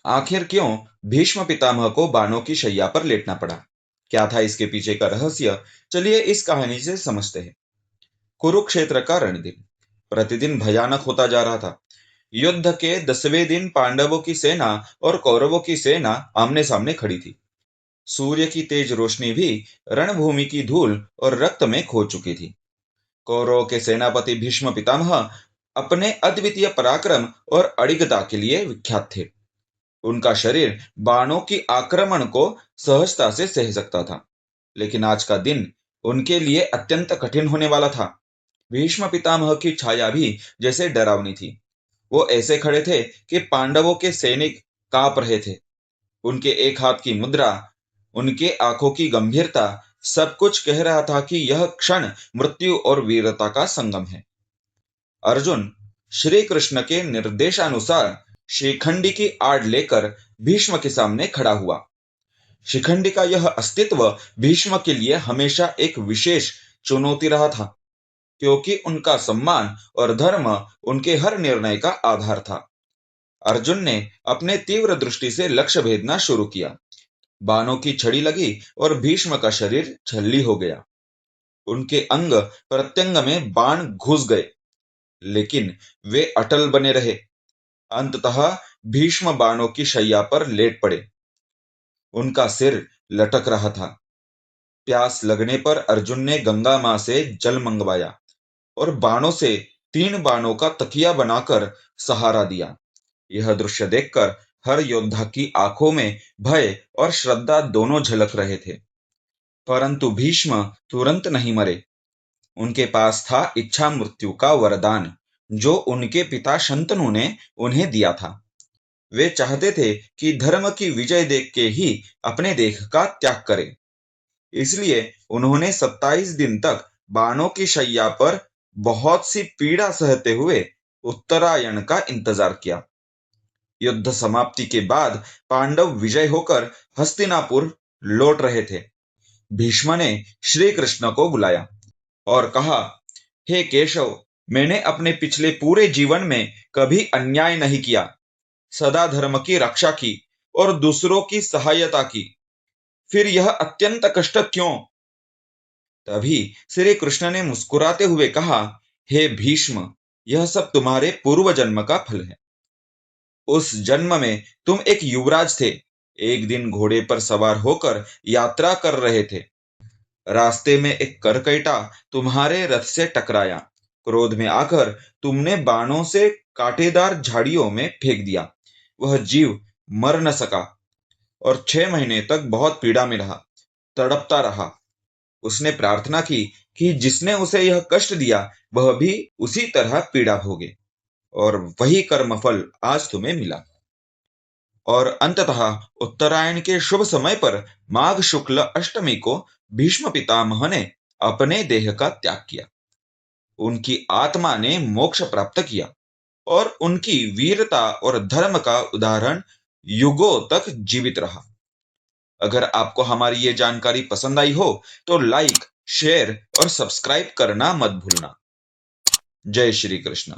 आखिर क्यों भीष्म पितामह को बाणों की शैया पर लेटना पड़ा? क्या था इसके पीछे का रहस्य? चलिए इस कहानी से समझते हैं। कुरुक्षेत्र का रणदिन प्रतिदिन भयानक होता जा रहा था। युद्ध के 10वें दिन पांडवों की सेना और कौरवों की सेना आमने सामने खड़ी थी। सूर्य की तेज रोशनी भी रणभूमि की धूल और रक्त में खो चुकी थी। कौरवों के सेनापति भीष्म पितामह अपने अद्वितीय पराक्रम और अडिगता के लिए विख्यात थे। उनका शरीर बाणों की आक्रमण को सहजता से सह सकता था, लेकिन आज का दिन उनके लिए अत्यंत कठिन होने वाला था। भीष्म पितामह की छाया भी जैसे डरावनी थी। वो ऐसे खड़े थे कि पांडवों के सैनिक कांप रहे थे। उनके एक हाथ की मुद्रा, उनके आंखों की गंभीरता, सब कुछ कह रहा था कि यह क्षण मृत्यु और वीरता का संगम है। अर्जुन श्री कृष्ण के निर्देशानुसार शिखंडी की आड़ लेकर भीष्म के सामने खड़ा हुआ। शिखंडी का यह अस्तित्व भीष्म के लिए हमेशा एक विशेष चुनौती रहा था, क्योंकि उनका सम्मान और धर्म उनके हर निर्णय का आधार था। अर्जुन ने अपने तीव्र दृष्टि से लक्ष्य भेदना शुरू किया। बाणों की छड़ी लगी और भीष्म का शरीर छल्ली हो गया। उनके अंग प्रत्यंग में बाण घुस गए, लेकिन वे अटल बने रहे। अंततः भीष्म बाणों की शैया पर लेट पड़े। उनका सिर लटक रहा था। प्यास लगने पर अर्जुन ने गंगा मां से जल मंगवाया और बाणों से 3 बाणों का तकिया बनाकर सहारा दिया। यह दृश्य देखकर हर योद्धा की आंखों में भय और श्रद्धा दोनों झलक रहे थे। परंतु भीष्म तुरंत नहीं मरे। उनके पास था इच्छा मृत्यु का वरदान, जो उनके पिता शंतनु ने उन्हें दिया था। वे चाहते थे कि धर्म की विजय देख के ही अपने देह का त्याग करें। इसलिए उन्होंने 27 दिन तक बाणों की शैया पर बहुत सी पीड़ा सहते हुए उत्तरायण का इंतजार किया। युद्ध समाप्ति के बाद पांडव विजय होकर हस्तिनापुर लौट रहे थे। भीष्म ने श्री कृष्ण को बुलाया और कहा, हे केशव, मैंने अपने पिछले पूरे जीवन में कभी अन्याय नहीं किया, सदा धर्म की रक्षा की और दूसरों की सहायता की। फिर यह अत्यंत कष्ट क्यों? तभी श्री कृष्ण ने मुस्कुराते हुए कहा, हे भीष्म, यह सब तुम्हारे पूर्व जन्म का फल है। उस जन्म में तुम एक युवराज थे। एक दिन घोड़े पर सवार होकर यात्रा कर रहे थे। रास्ते में एक करकैटा तुम्हारे रथ से टकराया। क्रोध में आकर तुमने बाणों से कांटेदार झाड़ियों में फेंक दिया। वह जीव मर न सका और 6 महीने तक बहुत पीड़ा में रहा, तड़पता रहा। उसने प्रार्थना की कि जिसने उसे यह कष्ट दिया वह भी उसी तरह पीड़ा भोगे, और वही कर्मफल आज तुम्हें मिला। और अंततः उत्तरायण के शुभ समय पर माघ शुक्ल अष्टमी को भीष्म पितामह ने अपने देह का त्याग किया। उनकी आत्मा ने मोक्ष प्राप्त किया और उनकी वीरता और धर्म का उदाहरण युगों तक जीवित रहा। अगर आपको हमारी ये जानकारी पसंद आई हो तो लाइक, शेयर और सब्सक्राइब करना मत भूलना। जय श्री कृष्ण।